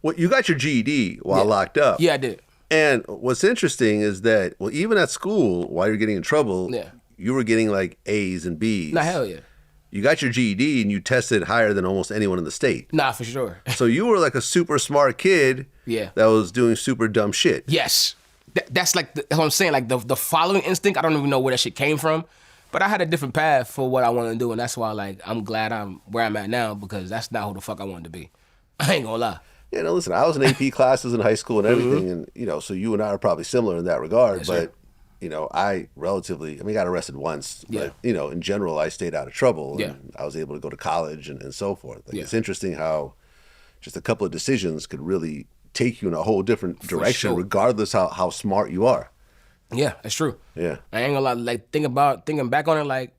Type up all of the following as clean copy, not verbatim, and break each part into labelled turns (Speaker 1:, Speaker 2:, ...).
Speaker 1: Well, you got your GED while locked up.
Speaker 2: Yeah, I did.
Speaker 1: And what's interesting is that, well, even at school, while you're getting in trouble, you were getting like A's and B's.
Speaker 2: Nah, hell yeah.
Speaker 1: You got your GED and you tested higher than almost anyone in the state.
Speaker 2: Nah, for sure.
Speaker 1: So you were like a super smart kid that was doing super dumb shit.
Speaker 2: Yes. That's like, that's what I'm saying. Like the following instinct, I don't even know where that shit came from. But I had a different path for what I wanted to do. And that's why like I'm glad I'm where I'm at now, because that's not who the fuck I wanted to be. I ain't gonna lie.
Speaker 1: Yeah, no, listen, I was in AP classes in high school and everything. And, you know, so you and I are probably similar in that regard. Yes, but, sir. You know, I got arrested once. But, you know, in general, I stayed out of trouble. And I was able to go to college and so forth. Like, it's interesting how just a couple of decisions could really take you in a whole different direction, regardless how smart you are.
Speaker 2: Yeah, that's true.
Speaker 1: Yeah.
Speaker 2: I ain't gonna lie, like thinking back on it, like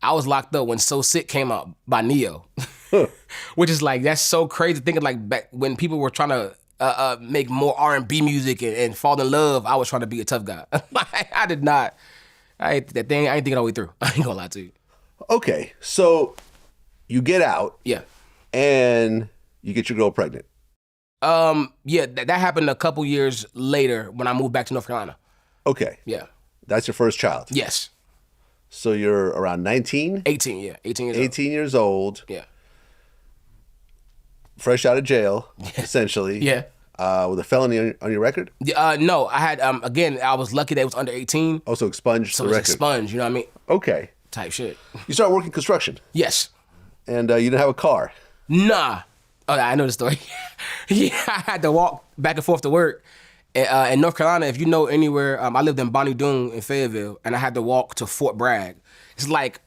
Speaker 2: I was locked up when So Sick came out by Neo. Which is like, that's so crazy thinking like back when people were trying to make more R&B music and fall in love, I was trying to be a tough guy. I did not. I ain't think it all the way through. I ain't gonna lie to you.
Speaker 1: Okay, so you get out.
Speaker 2: Yeah.
Speaker 1: And you get your girl pregnant.
Speaker 2: Yeah, that happened a couple years later when I moved back to North Carolina.
Speaker 1: Okay.
Speaker 2: Yeah.
Speaker 1: That's your first child?
Speaker 2: Yes.
Speaker 1: So you're around 19?
Speaker 2: 18, yeah. 18 years old.
Speaker 1: 18 years old.
Speaker 2: Yeah.
Speaker 1: Fresh out of jail, essentially.
Speaker 2: Yeah.
Speaker 1: With a felony on your record?
Speaker 2: No, I had, again, I was lucky that it was under 18.
Speaker 1: Also expunged the record.
Speaker 2: So it's expunged, you know what I mean?
Speaker 1: Okay.
Speaker 2: Type shit.
Speaker 1: You started working construction?
Speaker 2: Yes.
Speaker 1: And you didn't have a car?
Speaker 2: Nah. Oh, I know the story. Yeah, I had to walk back and forth to work. In North Carolina, if you know anywhere, I lived in Bonnie Doon in Fayetteville, and I had to walk to Fort Bragg. It's like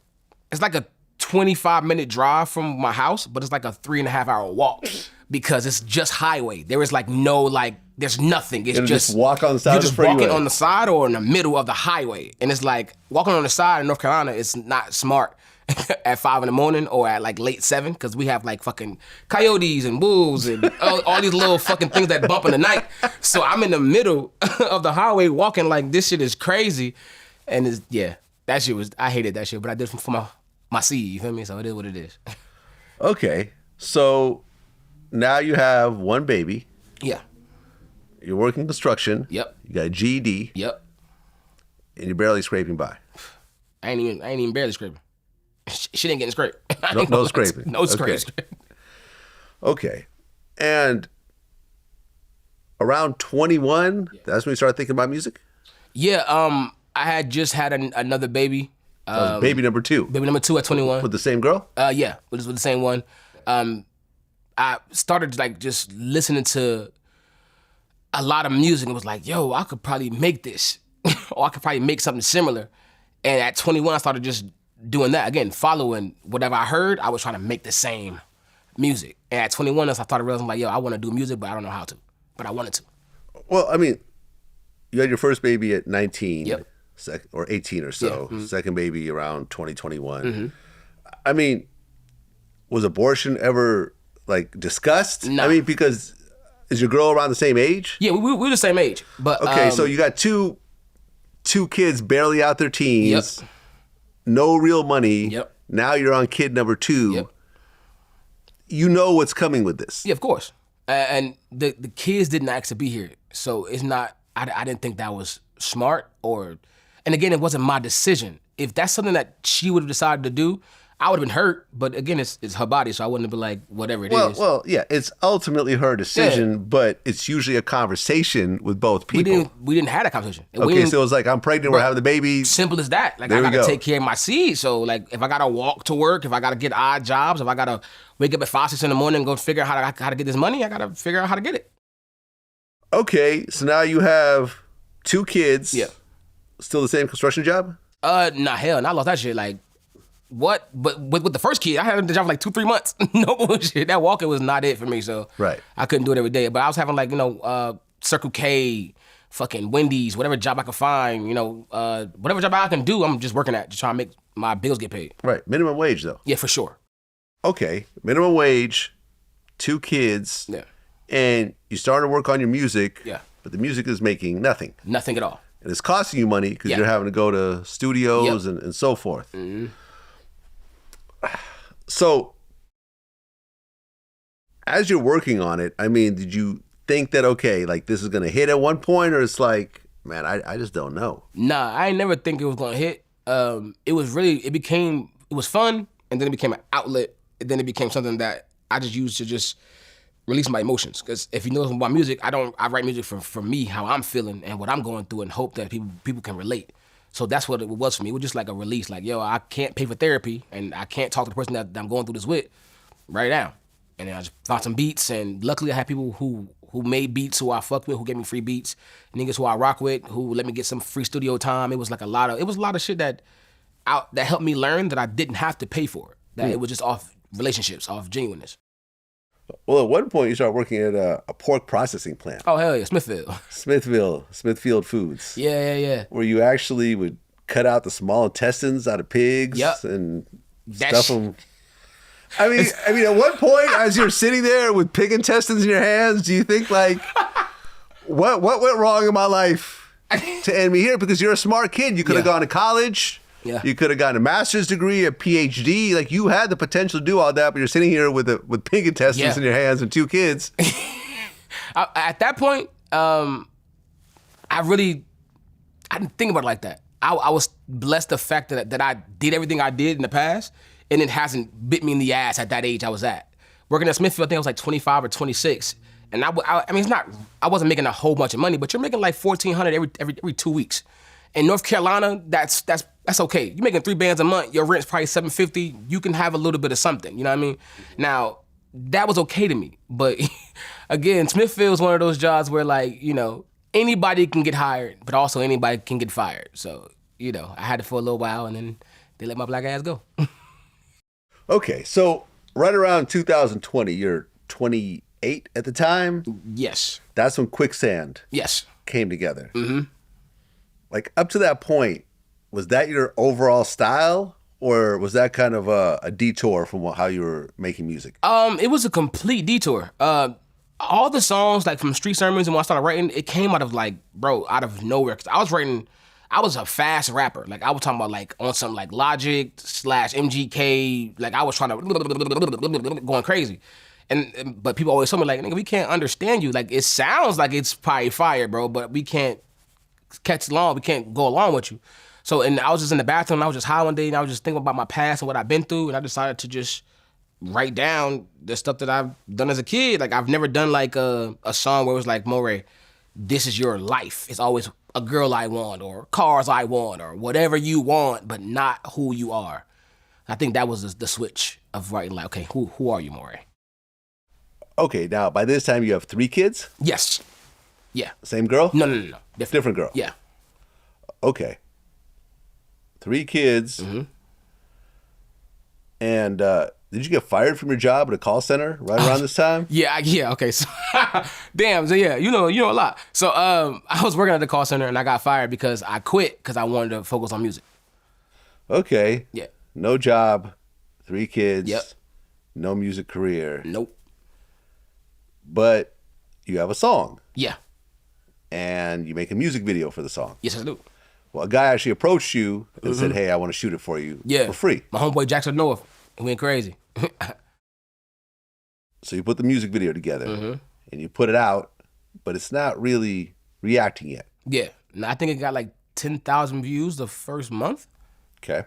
Speaker 2: a 25-minute drive from my house, but it's like a 3.5-hour walk because it's just highway. There is like no, like, there's nothing. It's
Speaker 1: just walk on the side of the freeway.
Speaker 2: You're just walking on the side or in the middle of the highway. And it's like, walking on the side in North Carolina is not smart at 5 in the morning or at like late 7, because we have like fucking coyotes and wolves and all these little fucking things that bump in the night. So I'm in the middle of the highway walking like this shit is crazy. And that shit was, I hated that shit, but I did it for my seed, you feel me? So it is what it is.
Speaker 1: Okay, so now you have one baby.
Speaker 2: Yeah.
Speaker 1: You're working construction.
Speaker 2: Yep.
Speaker 1: You got a GED.
Speaker 2: Yep.
Speaker 1: And you're barely scraping by.
Speaker 2: I ain't even barely scraping. She didn't get scraped.
Speaker 1: No scraping.
Speaker 2: No scraping.
Speaker 1: Okay. And around 21, that's when you started thinking about music?
Speaker 2: Yeah, I had just had another baby.
Speaker 1: Baby number 2.
Speaker 2: Baby number 2 at 21.
Speaker 1: With the same girl?
Speaker 2: Yeah, with the same one. I started like just listening to a lot of music and was like, yo, I could probably make this. Or I could probably make something similar. And at 21, I started just doing that. Again, following whatever I heard, I was trying to make the same music. And at 21, I started realizing like, yo, I want to do music, but I don't know how to. But I wanted to.
Speaker 1: Well, I mean, you had your first baby at 19.
Speaker 2: Yep.
Speaker 1: Or 18 or so. Yeah. Mm-hmm. Second baby around 2021. Mm-hmm. I mean, was abortion ever like discussed?
Speaker 2: No.
Speaker 1: I mean, because is your girl around the same age?
Speaker 2: Yeah, we're the same age. But
Speaker 1: okay, so you got two kids barely out their teens. Yep. No real money.
Speaker 2: Yep.
Speaker 1: Now you're on kid number 2.
Speaker 2: Yep.
Speaker 1: You know what's coming with this.
Speaker 2: Yeah, of course. And the kids didn't ask to be here. So it's not, I didn't think that was smart or, and again, it wasn't my decision. If that's something that she would have decided to do, I would have been hurt. But again, it's her body, so I wouldn't have been like, whatever it is.
Speaker 1: Well, yeah, it's ultimately her decision, but it's usually a conversation with both people.
Speaker 2: We didn't have that conversation.
Speaker 1: Okay, so it was like, I'm pregnant, we're having the baby.
Speaker 2: Simple as that. Like, I gotta take care of my seed. So like, if I gotta walk to work, if I gotta get odd jobs, if I gotta wake up at 5, 6 in the morning and go figure out how to get this money, I gotta figure out how to get it.
Speaker 1: Okay, so now you have 2 kids.
Speaker 2: Yeah.
Speaker 1: Still the same construction job?
Speaker 2: Nah, hell, and I lost that shit. Like, what? But with the first kid, I had the job for like 2-3 months. No bullshit. That walking was not it for me, so
Speaker 1: right.
Speaker 2: I couldn't do it every day. But I was having like, Circle K, fucking Wendy's, whatever job I could find, whatever job I can do, I'm just working at, just trying to make my bills get paid.
Speaker 1: Right. Minimum wage, though.
Speaker 2: Yeah, for sure.
Speaker 1: Okay. Minimum wage, 2 kids.
Speaker 2: Yeah.
Speaker 1: And you started to work on your music.
Speaker 2: Yeah.
Speaker 1: But the music is making nothing.
Speaker 2: Nothing at all.
Speaker 1: And it's costing you money because you're having to go to studios and so forth. Mm-hmm. So as you're working on it, I mean, did you think that, okay, like this is going to hit at one point, or it's like, man, I just don't know?
Speaker 2: Nah, I ain't never think it was going to hit. It was fun, and then it became an outlet, and then it became something that I just used to just release my emotions. Because if you know about music, I write music for me, how I'm feeling and what I'm going through, and hope that people can relate. So that's what it was for me. It was just like a release. Like, yo, I can't pay for therapy, and I can't talk to the person that I'm going through this with right now. And then I just found some beats, and luckily I had people who made beats, who I fucked with, who gave me free beats, niggas who I rock with, who let me get some free studio time. It was like a lot of shit that helped me learn that I didn't have to pay for. That it was just off relationships, off genuineness.
Speaker 1: Well, at one point you started working at a pork processing plant.
Speaker 2: Oh, hell yeah, Smithfield Foods. Yeah.
Speaker 1: Where you actually would cut out the small intestines out of pigs and stuff them. I mean, at one point, as you're sitting there with pig intestines in your hands, do you think like, what went wrong in my life to end me here? Because you're a smart kid. You could have gone to college. Yeah. You could have gotten a master's degree, a PhD. Like, you had the potential to do all that, but you're sitting here with pig intestines in your hands and 2 kids.
Speaker 2: At that point, I didn't think about it like that. I was blessed the fact that I did everything I did in the past, and it hasn't bit me in the ass at that age I was at. Working at Smithfield, I think I was like 25 or 26. And I mean, I wasn't making a whole bunch of money, but you're making like $1,400 every 2 weeks. In North Carolina, that's okay. You're making 3 bands a month. Your rent's probably $750. You can have a little bit of something. You know what I mean? Now, that was okay to me. But again, Smithfield's one of those jobs where, like, you know, anybody can get hired, but also anybody can get fired. So, you know, I had it for a little while, and then they let my black ass go.
Speaker 1: Okay, so right around 2020, you're 28 at the time?
Speaker 2: Yes.
Speaker 1: That's when Quicksand came together. Mm-hmm. Like, up to that point, was that your overall style, or was that kind of a detour from how you were making music?
Speaker 2: It was a complete detour. All the songs, like from Street Sermons and when I started writing, it came out of like, bro, out of nowhere. 'Cause I was a fast rapper. Like, I was talking about like on some like Logic / MGK. Like, I was trying to going crazy. But people always told me like, nigga, we can't understand you. Like, it sounds like it's probably fire, bro, but we can't catch along. We can't go along with you. So, and I was just in the bathroom, and I was just high one day, and I was just thinking about my past and what I've been through, and I decided to just write down the stuff that I've done as a kid. Like, I've never done like a song where it was like, Morray, this is your life. It's always a girl I want, or cars I want, or whatever you want, but not who you are. I think that was the switch of writing like, okay, who are you, Morray?
Speaker 1: Okay, now by this time you have 3 kids?
Speaker 2: Yes. Yeah.
Speaker 1: Same girl?
Speaker 2: No.
Speaker 1: Different girl?
Speaker 2: Yeah.
Speaker 1: Okay. 3 kids. Mm-hmm. And did you get fired from your job at a call center right around this time?
Speaker 2: Yeah. Okay. So, damn. So yeah, you know a lot. So I was working at the call center, and I got fired because I quit because I wanted to focus on music.
Speaker 1: Okay.
Speaker 2: Yeah.
Speaker 1: No job, 3 kids.
Speaker 2: Yep.
Speaker 1: No music career.
Speaker 2: Nope.
Speaker 1: But you have a song.
Speaker 2: Yeah.
Speaker 1: And you make a music video for the song.
Speaker 2: Yes, I do.
Speaker 1: Well, a guy actually approached you and said, hey, I want to shoot it for you for free.
Speaker 2: My homeboy Jackson North. He went crazy.
Speaker 1: So you put the music video together and you put it out, but it's not really reacting yet.
Speaker 2: Yeah. And I think it got like 10,000 views the first month.
Speaker 1: Okay.